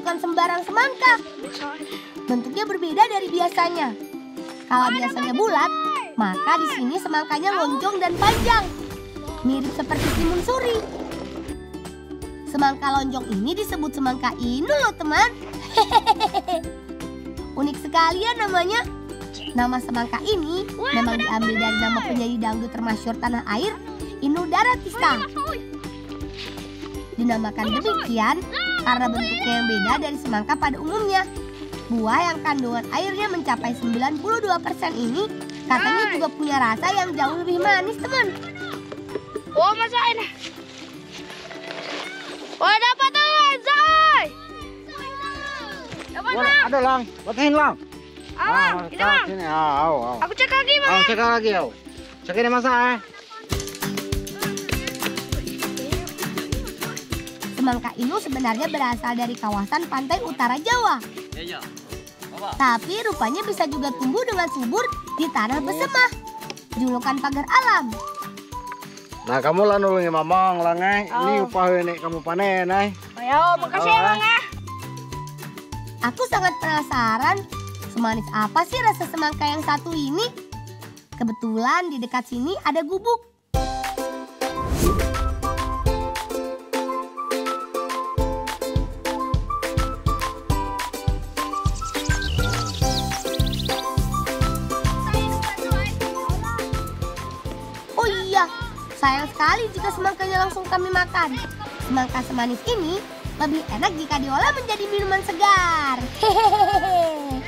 bukan sembarang semangka. Bentuknya berbeda dari biasanya. Kalau biasanya bulat, maka di sini semangkanya lonjong dan panjang, mirip seperti timun suri. Semangka lonjong ini disebut semangka Inu loh teman. Unik sekali ya namanya. Nama semangka ini memang diambil dari nama penyanyi dangdut termasyhur tanah air, Inul Daratista. Dinamakan demikian karena bentuknya yang beda dari semangka pada umumnya. Buah yang kandungan airnya mencapai 92% ini katanya juga punya rasa yang jauh lebih manis teman. Oh masain. Oh dapat tuh, Zai. Dapat Lang. Ada Lang, batahin Lang. Lang, ini Lang. Sini, Aku cek lagi Bang. Cek lagi ya. Cek ini masa Semangka Inu sebenarnya berasal dari kawasan pantai utara Jawa. Tapi rupanya bisa juga tumbuh dengan subur di tanah bersemah. Julukan pagar alam. Nah kamu lah nulungi mamang Lang Ini upah ini kamu panen Ayo, makasih ya Lang ya. Aku sangat penasaran, semanis apa sih rasa semangka yang satu ini? Kebetulan di dekat sini ada gubuk. Oh iya, sayang sekali jika semangkanya langsung kami makan. Semangka semanis ini lebih enak jika diolah menjadi minuman segar. Hehehe.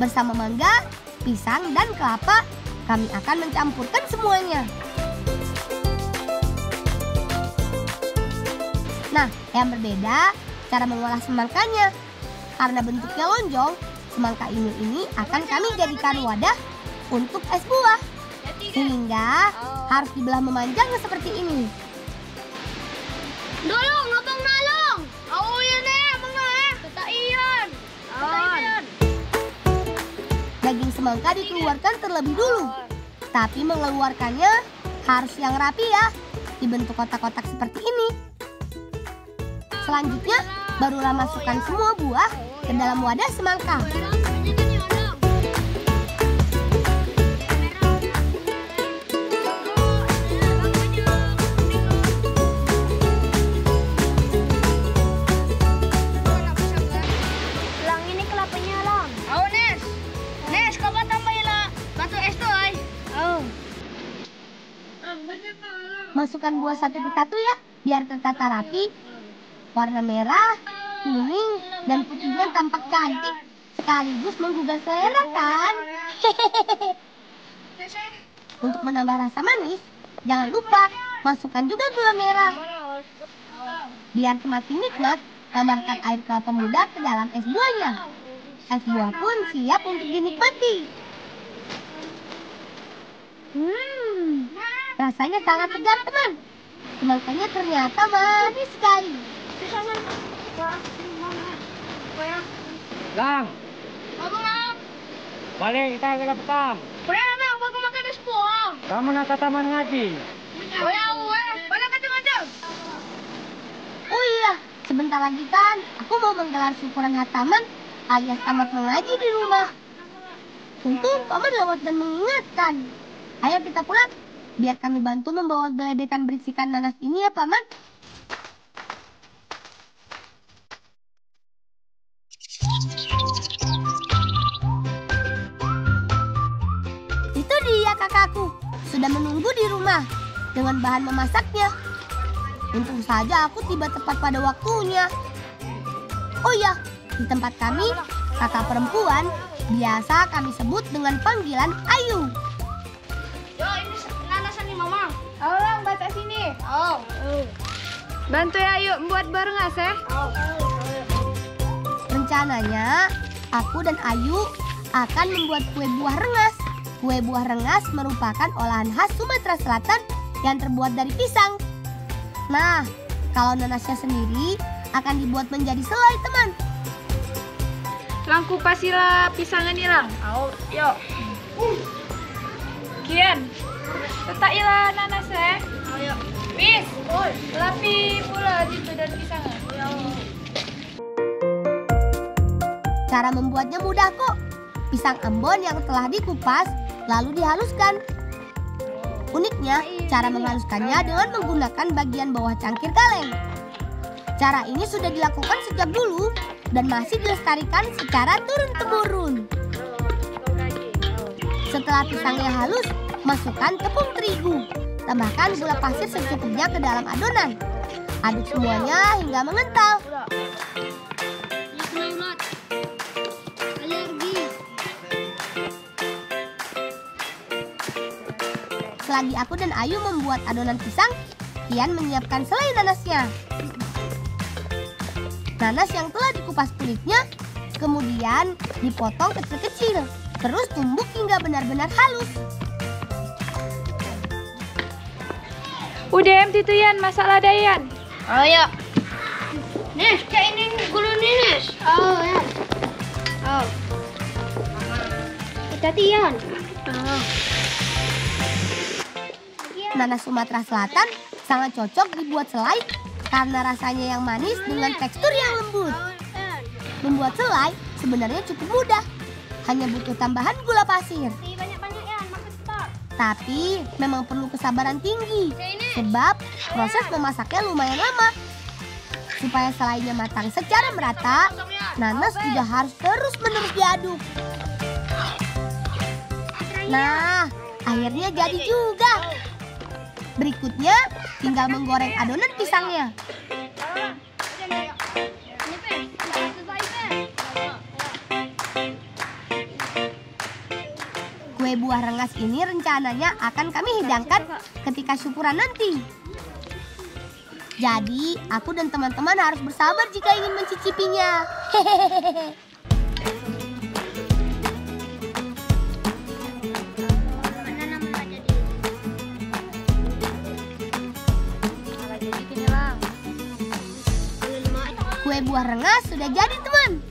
Bersama mangga, pisang, dan kelapa, kami akan mencampurkan semuanya. Nah, yang berbeda cara mengolah semangkanya. Karena bentuknya lonjong, semangka ini akan kami jadikan wadah untuk es buah. Sehingga harus dibelah memanjang seperti ini. Dolong, abang nalong. Oh iya nih, abang nih. Kata Ian. Daging semangka dikeluarkan terlebih dulu. Tapi mengeluarkannya harus yang rapi ya. Dibentuk kotak-kotak seperti ini. Selanjutnya, barulah masukkan semua buah ke dalam wadah semangka. Masukkan buah satu persatu ya, biar tertata rapi. Warna merah, kuning, dan putihnya tampak cantik. Sekaligus menggugah selera kan? Untuk menambah rasa manis, jangan lupa masukkan juga gula merah. Biar semakin nikmat, tambahkan air kelapa muda ke dalam es buahnya. Es buah pun siap untuk dinikmati. Rasanya sangat segar teman. Semangkanya ternyata manis sekali. Lang, Abang, balik kita ke petang. pernah bago makan es buah. Kamu nak ke taman ngaji. Oh ya, balik ke macam. Oh iya, sebentar lagi kan aku mau menggelar syukuran hataman alias tamat mengaji di rumah. Untung paman lewat dan mengingatkan. Ayo kita pulang, biar kami bantu membawa geledekan berisikan nanas ini ya paman. Itu dia kakakku, sudah menunggu di rumah dengan bahan memasaknya. Untung saja aku tiba tepat pada waktunya. Oh ya, di tempat kami, kakak perempuan biasa kami sebut dengan panggilan Ayu. Yo, ini nanasan nih Mama. Lang, baca sini. Bantu ya, yuk buat barengas ya. Rencananya, aku dan Ayu akan membuat kue buah rengas. Kue buah rengas merupakan olahan khas Sumatera Selatan yang terbuat dari pisang. Nah, kalau nanasnya sendiri akan dibuat menjadi selai teman. Lang, kupasilah pisangan nih lang. Yuk. Kian, tetailah nanas ya. Ayo. Wis, lapi pula gitu dan pisangan. Cara membuatnya mudah kok. Pisang ambon yang telah dikupas lalu dihaluskan. Uniknya, cara menghaluskannya dengan menggunakan bagian bawah cangkir kaleng. Cara ini sudah dilakukan sejak dulu dan masih dilestarikan secara turun-temurun. Setelah pisangnya halus, masukkan tepung terigu. Tambahkan gula pasir secukupnya ke dalam adonan. Aduk semuanya hingga mengental. Selagi aku dan Ayu membuat adonan pisang, Kian menyiapkan selai nanasnya. Nanas yang telah dikupas kulitnya, kemudian dipotong kecil-kecil, terus tumbuk hingga benar-benar halus. Udem tituyan masak ladayan. Oh ya. Nis, kayak ini gulu Nis. Oh ya. Oh. Kita Tian. Oh. Nanas Sumatera Selatan sangat cocok dibuat selai karena rasanya yang manis dengan tekstur yang lembut. Membuat selai sebenarnya cukup mudah, hanya butuh tambahan gula pasir. Banyak-banyak ya, makan cepat. Tapi memang perlu kesabaran tinggi, sebab proses memasaknya lumayan lama. Supaya selainya matang secara merata, nanas juga harus terus-menerus diaduk. Nah, akhirnya jadi juga. Berikutnya, tinggal menggoreng adonan pisangnya. Kue buah rengas ini rencananya akan kami hidangkan ketika syukuran nanti. Jadi, aku dan teman-teman harus bersabar jika ingin mencicipinya. Hehehe. Kue buah rengas sudah jadi, teman.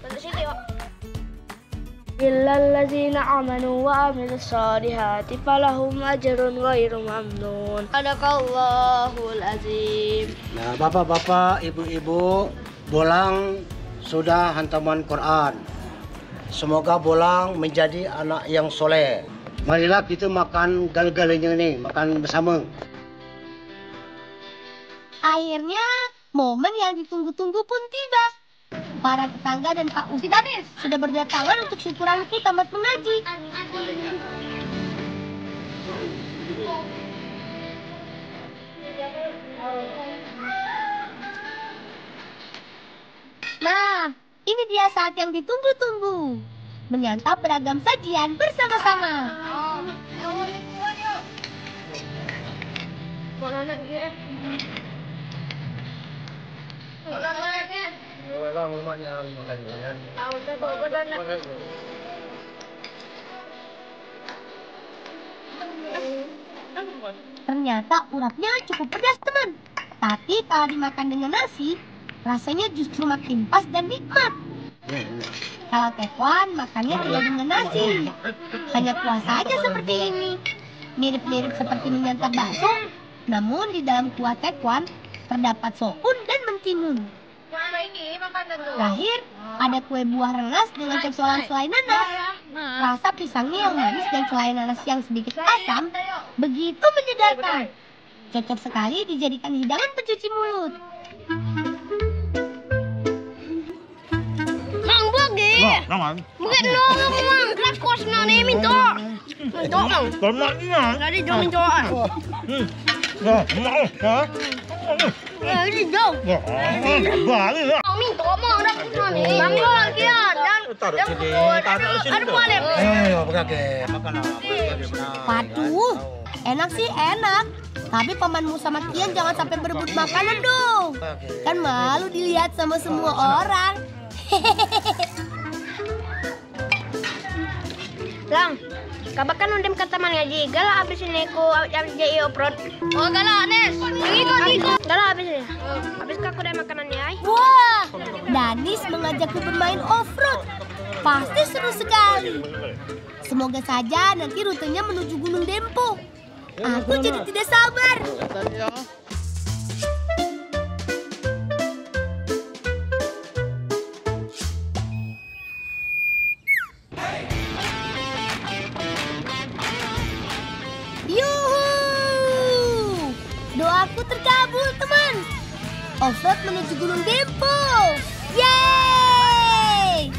Illallazina amanu wa amilus solihati falahum ajrun ghairu mamnun. Sadaqallahul azim. Nah, bapak-bapak, ibu-ibu, Bolang sudah hantaman Quran. Semoga Bolang menjadi anak yang soleh. Marilah kita makan gal-galnya nih, makan bersama. Akhirnya, momen yang ditunggu-tunggu pun tiba. Para tetangga dan Pak Ustadz sudah berdatangan untuk syukuran ke tamat mengaji. Nah, ini dia saat yang ditunggu-tunggu. Menyantap beragam sajian bersama-sama. Ternyata urapnya cukup pedas, teman. Tapi kalau dimakan dengan nasi, rasanya justru makin pas dan nikmat. Kalau tekwan makannya tidak dengan nasi, hanya kuah saja seperti ini. Mirip-mirip seperti menyantap bakso, namun di dalam kuah tekwan terdapat soun dan mentimun. Terakhir, ada kue buah rengas dengan coklat selai nanas. Rasa pisangnya yang manis dan selai nanas yang sedikit asam begitu menyegarkan. Cocok sekali dijadikan hidangan pencuci mulut. Mang bagi. Mungkin lo mang kelas kos nani minta. Minta mang. Tadi jom minta. Ini jauh. Mang minta mang dah kos nani. Mang lagi dan ada boleh. Waduh, enak sih enak. Tapi pamanmu sama Kian jangan sampai berebut makanan dong. Kan malu dilihat sama semua orang. Lang, kabakan undem ke taman ngaji. Gala habis ini ku jadi oprot. Oh gala Nes, ikut. Gala habis ini. Habis aku udah makanannya ay. Wah, Danis mengajakku bermain off-road. Pasti seru sekali. Semoga saja nanti rutenya menuju Gunung Dempo. Aku jadi tidak sabar. Cita-citaku terkabul, teman. Offroad menuju Gunung Dempo. Yeay!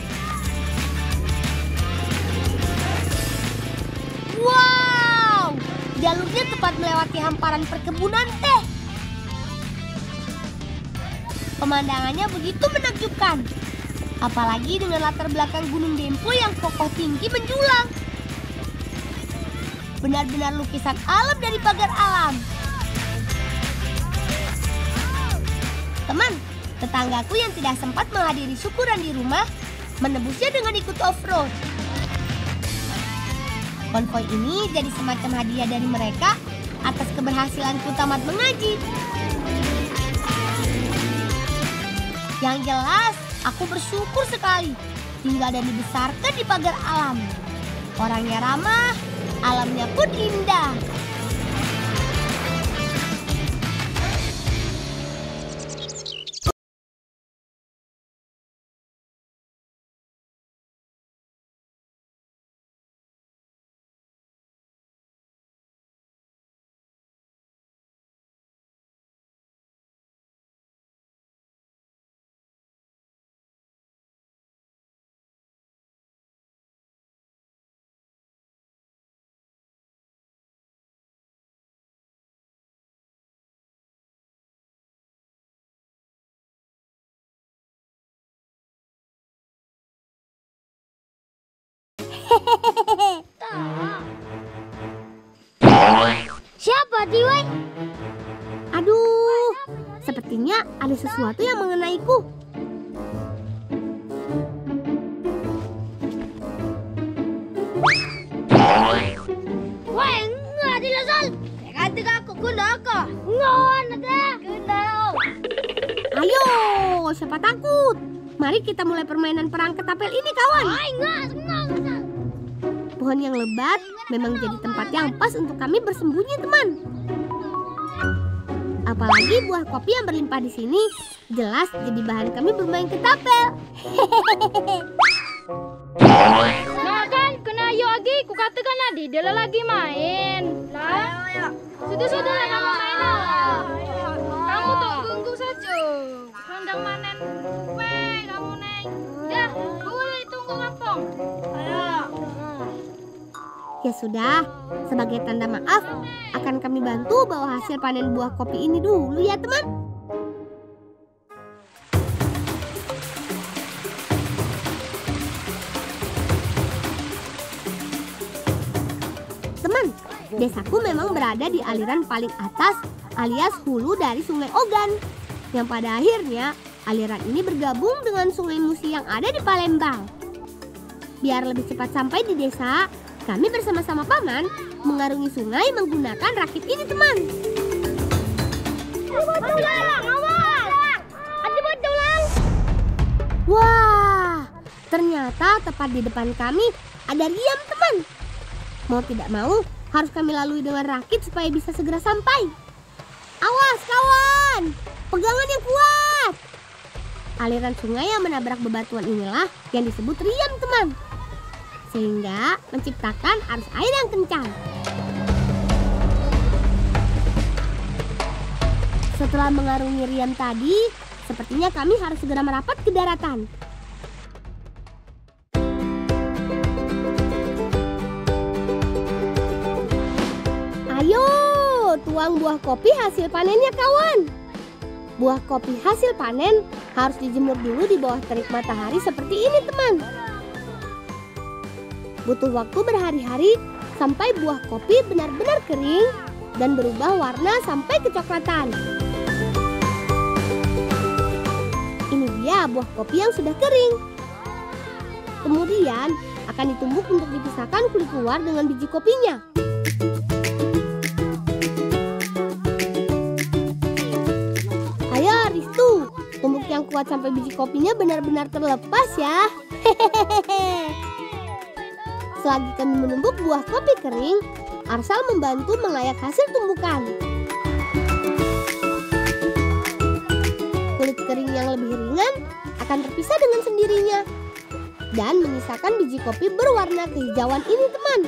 Wow! Jalurnya tepat melewati hamparan perkebunan teh. Pemandangannya begitu menakjubkan. Apalagi dengan latar belakang Gunung Dempo yang kokoh tinggi menjulang. Benar-benar lukisan alam dari pagar alam. Teman, tetanggaku yang tidak sempat menghadiri syukuran di rumah menebusnya dengan ikut off-road. Konvoi ini jadi semacam hadiah dari mereka atas keberhasilanku tamat mengaji. Yang jelas, aku bersyukur sekali tinggal dan dibesarkan di pagar alam. Orangnya ramah, alamnya pun indah. Siapa Tiwai? Aduh, sepertinya ada sesuatu yang mengenaiku. Wah, enggak dilasal. Kata aku guna aku. Ngon ada. Guna. Ayo, siapa takut? Mari kita mulai permainan perang ketapel ini, kawan. Ay, enggak. Pohon yang lebat memang jadi tempat yang pas untuk kami bersembunyi, teman. Apalagi buah kopi yang berlimpah di sini jelas jadi bahan kami bermain ketapel. Nah kan, kena ayo lagi, ku katakan tadi, dia lagi main. Lah, sudah kamu main lah. Kamu tuh tunggu saja. Rendang manen, kamu neng. Dah, boleh tunggu ngapong. Ya sudah, sebagai tanda maaf akan kami bantu bawa hasil panen buah kopi ini dulu ya, teman. Teman, desaku memang berada di aliran paling atas alias hulu dari Sungai Ogan, yang pada akhirnya aliran ini bergabung dengan Sungai Musi yang ada di Palembang. Biar lebih cepat sampai di desa, kami bersama-sama paman mengarungi sungai menggunakan rakit ini, teman. Wah, ternyata tepat di depan kami ada Riam, teman. Mau tidak mau harus kami lalui dengan rakit supaya bisa segera sampai. Awas kawan, pegangan yang kuat. Aliran sungai yang menabrak bebatuan inilah yang disebut Riam, teman. Sehingga menciptakan arus air yang kencang. Setelah mengarungi Riam tadi, sepertinya kami harus segera merapat ke daratan. Ayo, tuang buah kopi hasil panennya, kawan. Buah kopi hasil panen harus dijemur dulu di bawah terik matahari seperti ini, teman. Butuh waktu berhari-hari sampai buah kopi benar-benar kering dan berubah warna sampai kecoklatan. Ini dia buah kopi yang sudah kering. Kemudian akan ditumbuk untuk dipisahkan kulit luar dengan biji kopinya. Ayo Ristu, tumbuk yang kuat sampai biji kopinya benar-benar terlepas ya. Hehehe. Selagi kami menumbuk buah kopi kering, Arsal membantu mengayak hasil tumbukan. Kulit kering yang lebih ringan akan terpisah dengan sendirinya dan menyisakan biji kopi berwarna kehijauan ini, teman.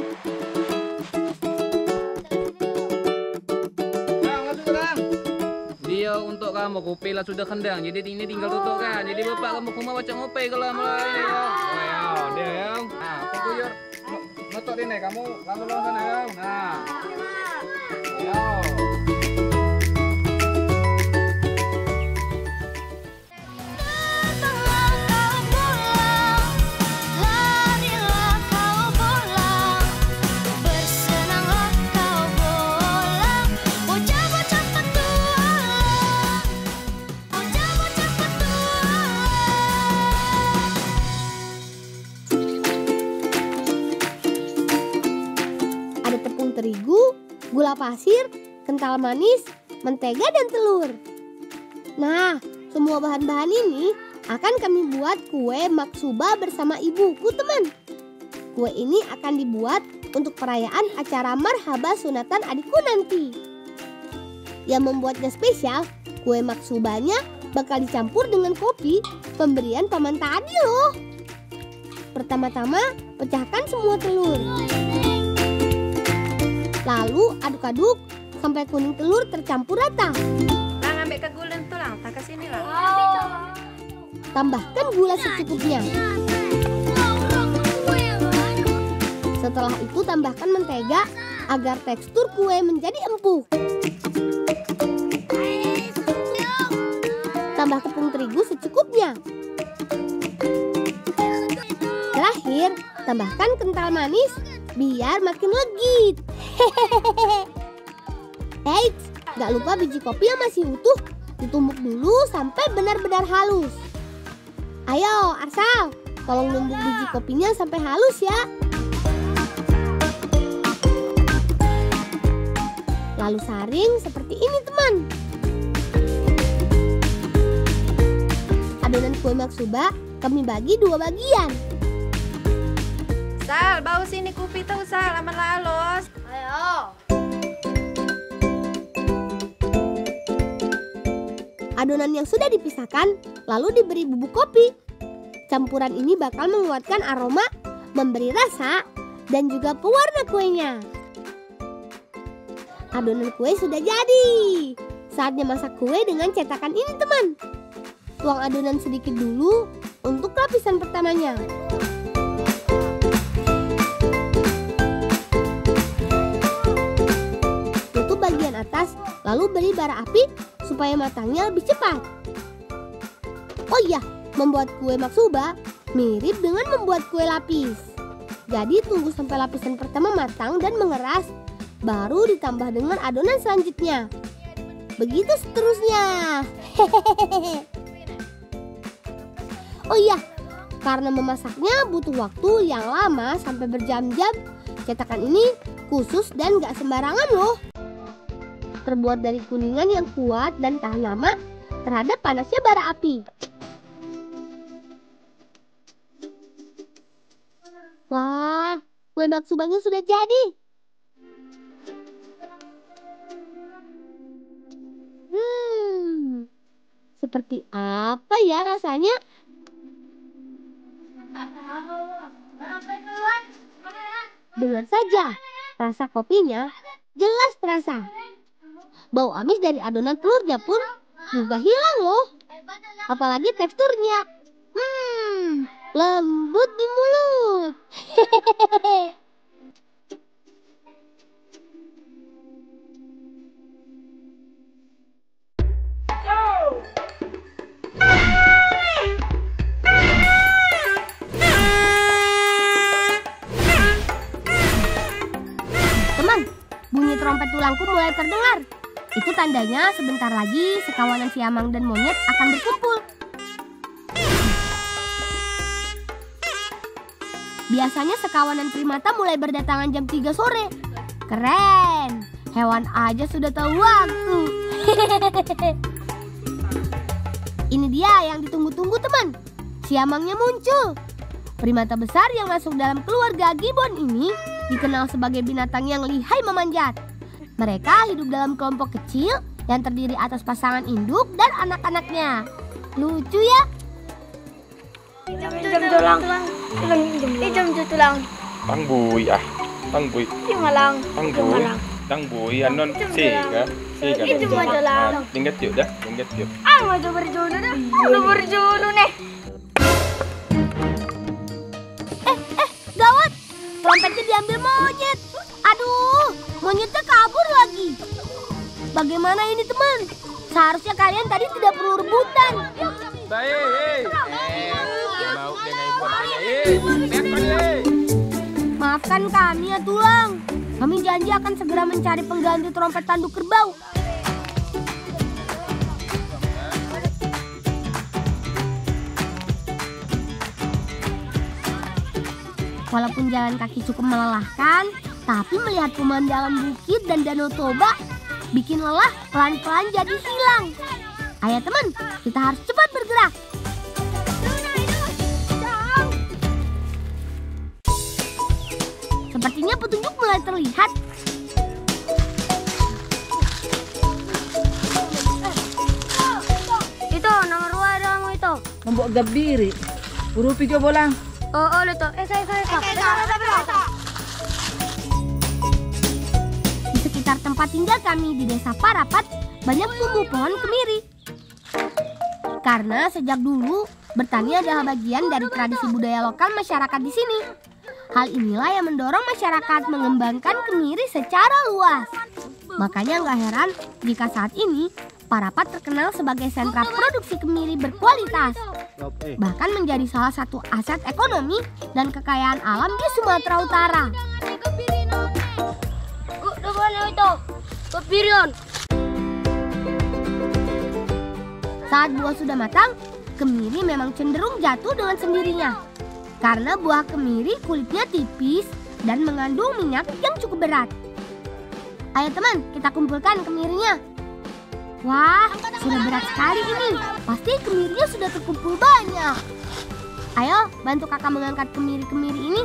tahu untuk kamu, kopi lah sudah kendang. Jadi ini tinggal tutup kan. Jadi bapak kamu ke rumah baca ngopi kalau mulai ini ya. Oh ya, dia ya. Nah, pengguyur notok ini kamu langsung sana ya. Nah. Yo. Terigu, gula pasir, kental manis, mentega, dan telur. Nah, semua bahan-bahan ini akan kami buat kue maksuba bersama ibuku, teman. Kue ini akan dibuat untuk perayaan acara marhaba sunatan adikku nanti. Yang membuatnya spesial, kue maksubanya bakal dicampur dengan kopi pemberian paman tadi loh. Pertama-tama, pecahkan semua telur. Lalu aduk-aduk sampai kuning telur tercampur rata. Lang, ambil ke gula tuh lang, tak ke sini lah. Tambahkan gula secukupnya. Setelah itu tambahkan mentega agar tekstur kue menjadi empuk. Tambah tepung terigu secukupnya. Terakhir, tambahkan kental manis biar makin legit. Eits, gak lupa biji kopi yang masih utuh ditumbuk dulu sampai benar-benar halus. Ayo Arsal, tolong numbuk biji kopinya sampai halus ya. Lalu saring seperti ini teman. Adonan kue maksuba kami bagi 2 bagian. Sal, bau sini kopi tuh Sal, aman halus. Ayo. Adonan yang sudah dipisahkan lalu diberi bubuk kopi. Campuran ini bakal menguatkan aroma, memberi rasa, dan juga pewarna kuenya. Adonan kue sudah jadi. Saatnya masak kue dengan cetakan ini teman. Tuang adonan sedikit dulu untuk lapisan pertamanya. Tutup bagian atas, lalu beri bara api supaya matangnya lebih cepat. Oh iya, membuat kue maksuba mirip dengan membuat kue lapis. Jadi tunggu sampai lapisan pertama matang dan mengeras, baru ditambah dengan adonan selanjutnya. Begitu seterusnya. Oh iya, karena memasaknya butuh waktu yang lama sampai berjam-jam, cetakan ini khusus dan gak sembarangan loh. Terbuat dari kuningan yang kuat dan tahan lama terhadap panasnya bara api. Wah, kue maksubanya sudah jadi. Seperti apa ya rasanya? Dengar saja, rasa kopinya jelas terasa. Bau amis dari adonan telurnya pun juga hilang loh. Apalagi teksturnya. Lembut di mulut. Teman, bunyi trompet tulangku mulai terdengar. Itu tandanya sebentar lagi sekawanan siamang dan monyet akan berkumpul. Biasanya sekawanan primata mulai berdatangan jam 3 sore. Keren, hewan aja sudah tahu waktu. Ini dia yang ditunggu-tunggu teman. Siamangnya muncul. Primata besar yang masuk dalam keluarga gibbon ini dikenal sebagai binatang yang lihai memanjat. Mereka hidup dalam kelompok kecil yang terdiri atas pasangan induk dan anak-anaknya. Lucu ya? Jam tulang. Jam tulang. Pangbuy ah. Pangbuy. Di Malang. Pangbuy. Tang boy anon sega. Itu aja lah. Tingkat yuk dah, tingkat yuk. Ah, mau coba berjono dah. Mau berjono nih. Gawat, trompetnya diambil monyet. Aduh, monyetnya kabur lagi. Bagaimana ini teman? Seharusnya kalian tadi tidak perlu rebutan. Mau dengan Maafkan kami ya Tulang. Kami janji akan segera mencari pengganti trompet tanduk kerbau. Walaupun jalan kaki cukup melelahkan, tapi melihat pemandangan bukit dan danau Toba bikin lelah pelan-pelan jadi hilang. Ayo teman, kita harus cepat bergerak. Sepertinya petunjuk mulai terlihat. Itu nomor 2 dong itu. Membok gabiri. Urupi jo bolang. Oh, lo tuh. Saya. Di sekitar tempat tinggal kami di Desa Parapat banyak tumbuh pohon kemiri. Karena sejak dulu bertani adalah bagian dari tradisi budaya lokal masyarakat di sini. Hal inilah yang mendorong masyarakat mengembangkan kemiri secara luas. Makanya nggak heran jika saat ini Parapat terkenal sebagai sentra produksi kemiri berkualitas. Bahkan menjadi salah satu aset ekonomi dan kekayaan alam di Sumatera Utara. Itu. Kepirion. Saat buah sudah matang, kemiri memang cenderung jatuh dengan sendirinya. Karena buah kemiri kulitnya tipis dan mengandung minyak yang cukup berat. Ayo teman, kita kumpulkan kemirinya. Wah, sudah berat sekali ini. Pasti kemirinya sudah terkumpul banyak. Ayo, bantu kakak mengangkat kemiri-kemiri ini.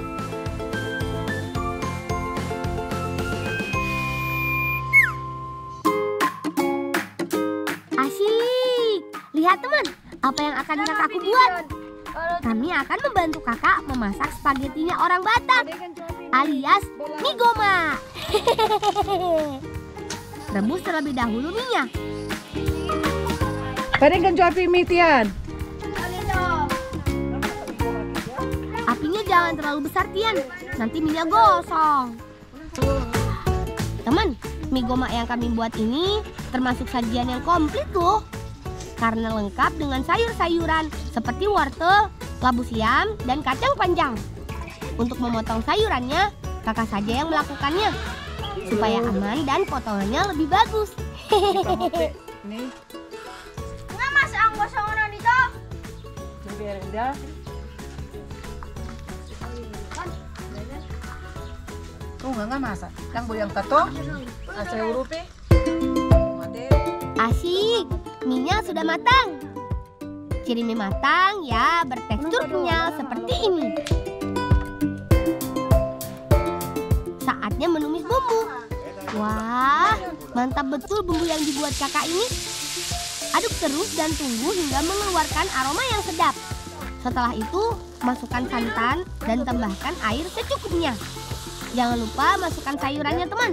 Asyik. Lihat teman, apa yang akan kakakku buat. Kami akan membantu kakak memasak spagetinya orang Batak, alias mie goma. Rebus terlebih dahulu minyak. Paringkan jo api mitian. Apinya jangan terlalu besar Tian, nanti minyak gosong. Teman, mie goma yang kami buat ini termasuk sajian yang komplit loh. Karena lengkap dengan sayur-sayuran seperti wortel, labu siam, dan kacang panjang. Untuk memotong sayurannya, kakak saja yang melakukannya. Supaya aman dan potongannya lebih bagus. Nih, Nggak mas, ang gosongan itu. biarin dah. Kau nggak masak? Yang boyang tato, asal urupi. Mati. Asyik, mie-nya sudah matang. Ciri mie matang ya bertekstur kenyal seperti ini. Saatnya menumis bumbu. Wah, mantap betul bumbu yang dibuat kakak ini. Aduk terus dan tunggu hingga mengeluarkan aroma yang sedap. Setelah itu, masukkan santan dan tambahkan air secukupnya. Jangan lupa masukkan sayurannya teman.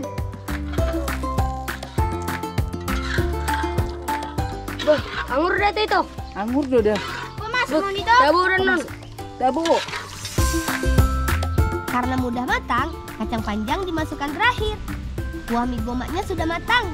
Anggur deh itu. Anggur dah. Mas, mau itu? Dabu renon. Dabu. Karena mudah matang, kacang panjang dimasukkan terakhir. Buah mie gomanya sudah matang.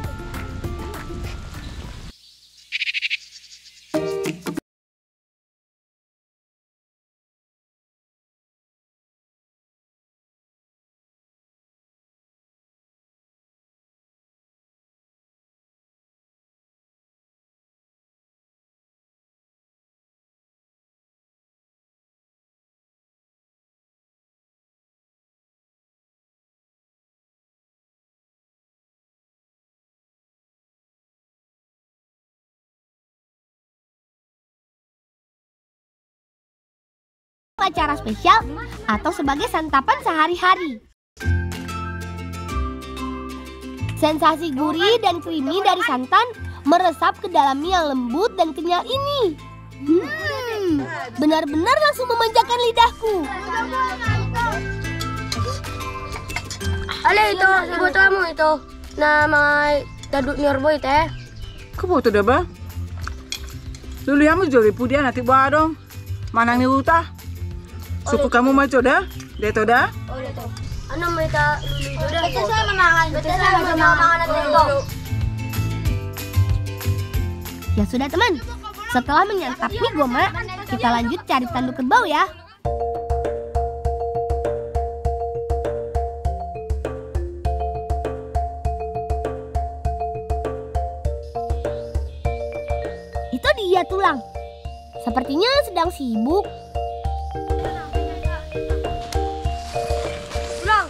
Acara spesial atau sebagai santapan sehari-hari. Sensasi gurih dan creamy dari santan meresap ke dalam mie yang lembut dan kenyal ini. Benar-benar langsung memanjakan lidahku. Ale itu, ibu kamu itu. Nama taduk nyorboy teh. Kamu tuh dah ba? Dulu yang mau jual pudia nanti bawa dong. Manang ni utah. Suku kamu macam dah? Dia tu dah? Oh, dia tahu. Ano mereka lulu itu dah. Betul saya menangan. Betul saya menangan nanti. Ya sudah teman, setelah menyantap mie goma, kita lanjut cari tanduk kerbau ya. Itu dia tulang. Sepertinya sedang sibuk. Tulang.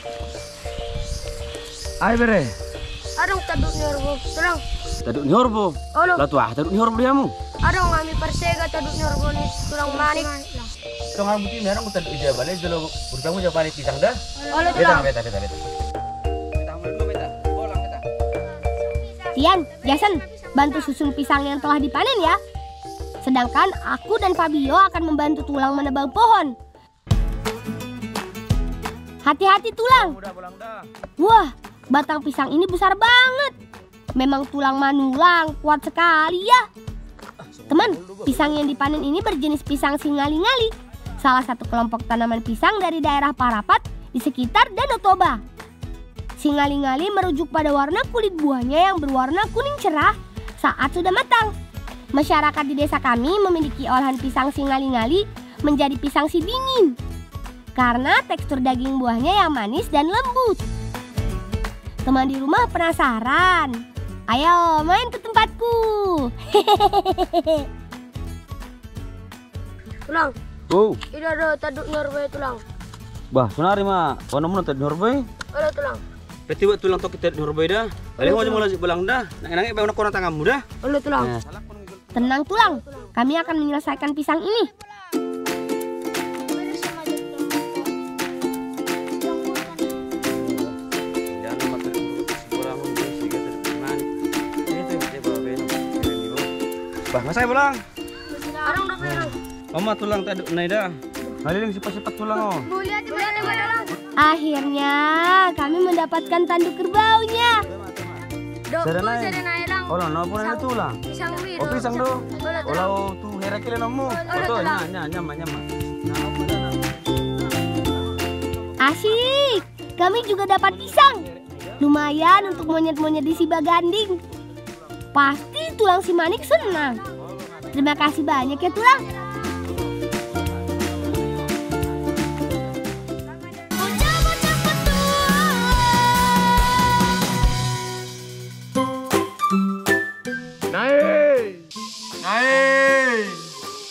Ay bere. Adong taduk nyorbo. Tulang. Taduk nyorbo. Olo. Lah tuah taduk nyorbo diamu. Adong kami persega taduk nyorbo ni tulang manik. Dong ang buti merang utan ija balik jelo urkamu japan pisang dah. Olo tulang. Beta. Tian, Jason, bantu susun pisang yang telah dipanen ya. Sedangkan aku dan Fabio akan membantu tulang menebang pohon. Hati-hati tulang. Wah, batang pisang ini besar banget. Memang tulang manulang, kuat sekali ya. Teman, pisang yang dipanen ini berjenis pisang singali-ngali. Salah satu kelompok tanaman pisang dari daerah Parapat di sekitar Danau Toba. Singali-ngali merujuk pada warna kulit buahnya yang berwarna kuning cerah saat sudah matang. Masyarakat di desa kami memiliki olahan pisang singali-ngali menjadi pisang si dingin karena tekstur daging buahnya yang manis dan lembut. Teman di rumah penasaran? Ayo main ke tempatku. Tulang. Oh, Ini ada taduk nyorboy tulang. bah sunari mah. Kono mun taduk nyorbo. Olo tulang. Berarti buat tulang tok kita nyorboy dah. Balik mau mulai belang dah. Nangis bae kono tanganmu dah. Olo tulang. Tenang tulang, kami akan menyelesaikan pisang ini. Bah, nggak saya pulang. Adong udah perang. Mama tulang taduk nai dah. Kaliling sifat-sifat tulang oh. Boleh tulang. Akhirnya kami mendapatkan tanduk kerbaunya. Serenai lang. Olah, no pun ada tulang. Pisang wiro. Oh, pisang do. Olo tulang. Olah tu hera kile nomu. Betul, nyama. Asyik, kami juga dapat pisang. Lumayan untuk monyet-monyet di Sibaganding. Pasti tulang si Manik senang. Terima kasih banyak ya tulang.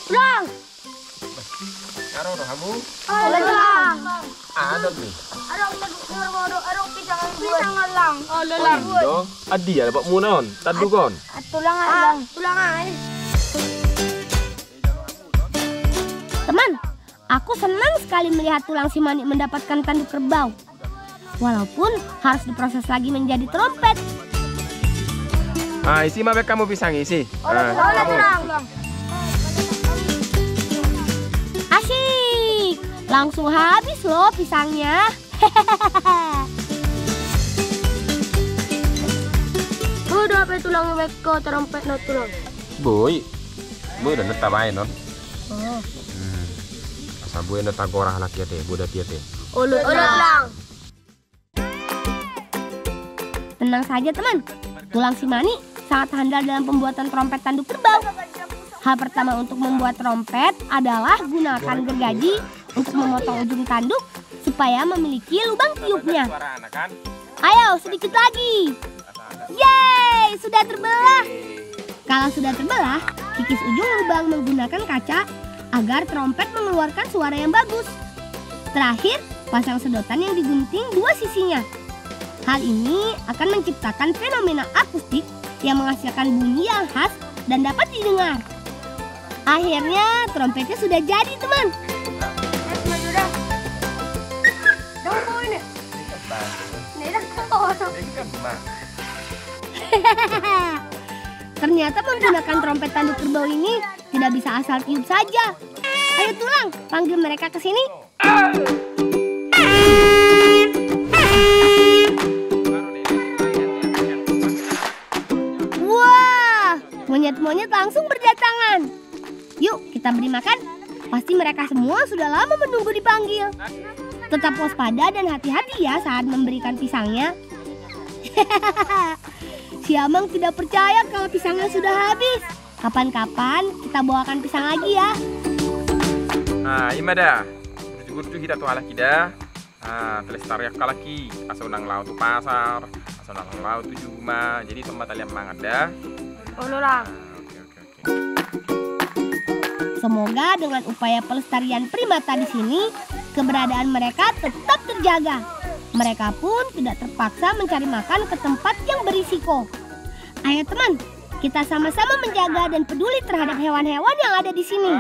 Tulang. Karo kamu? Tulang. Ada nih. Adong taduk nyorbo. Adong pisang lang. Olo lang. Do, adi ya dapat munaon. Tadukon. Tulang lang. Tulang ay. Teman, aku senang sekali melihat tulang si Manik mendapatkan tanduk kerbau. Walaupun harus diproses lagi menjadi trompet. Ah, isi mah kamu pisang isi. Olo tulang. Asyik, langsung habis loh pisangnya. Udah apa tulang weko trompet no tulang. Boy udah netabain non. Asa boy netagorah anak ya teh, budak dia teh. Olo tulang. Tenang saja teman, tulang si Manik sangat handal dalam pembuatan trompet tanduk kerbau. Hal pertama untuk membuat trompet adalah gunakan gergaji untuk memotong ujung tanduk supaya memiliki lubang tiupnya. Ayo sedikit lagi. Yeay, sudah terbelah. Kalau sudah terbelah, kikis ujung lubang menggunakan kaca agar trompet mengeluarkan suara yang bagus. Terakhir, pasang sedotan yang digunting dua sisinya. Hal ini akan menciptakan fenomena akustik yang menghasilkan bunyi yang khas dan dapat didengar. Akhirnya trompetnya sudah jadi teman. Ternyata menggunakan trompet tanduk kerbau ini tidak bisa asal tiup saja. Ayo tulang, panggil mereka ke sini. Monyet-monyet langsung berdatangan. Yuk, kita beri makan. Pasti mereka semua sudah lama menunggu dipanggil. Tetap waspada dan hati-hati ya saat memberikan pisangnya. Si Amang tidak percaya kalau pisangnya sudah habis. Kapan-kapan kita bawakan pisang lagi ya. Ima dah. Guru kita tu halaki dah. Telestari kalaki. Asal nang lau tu pasar. Asal nang lau tu cuma. Jadi tempat kalian mangat dah. Ololah. Semoga dengan upaya pelestarian primata di sini, keberadaan mereka tetap terjaga. Mereka pun tidak terpaksa mencari makan ke tempat yang berisiko. Ayo teman, kita sama-sama menjaga dan peduli terhadap hewan-hewan yang ada di sini.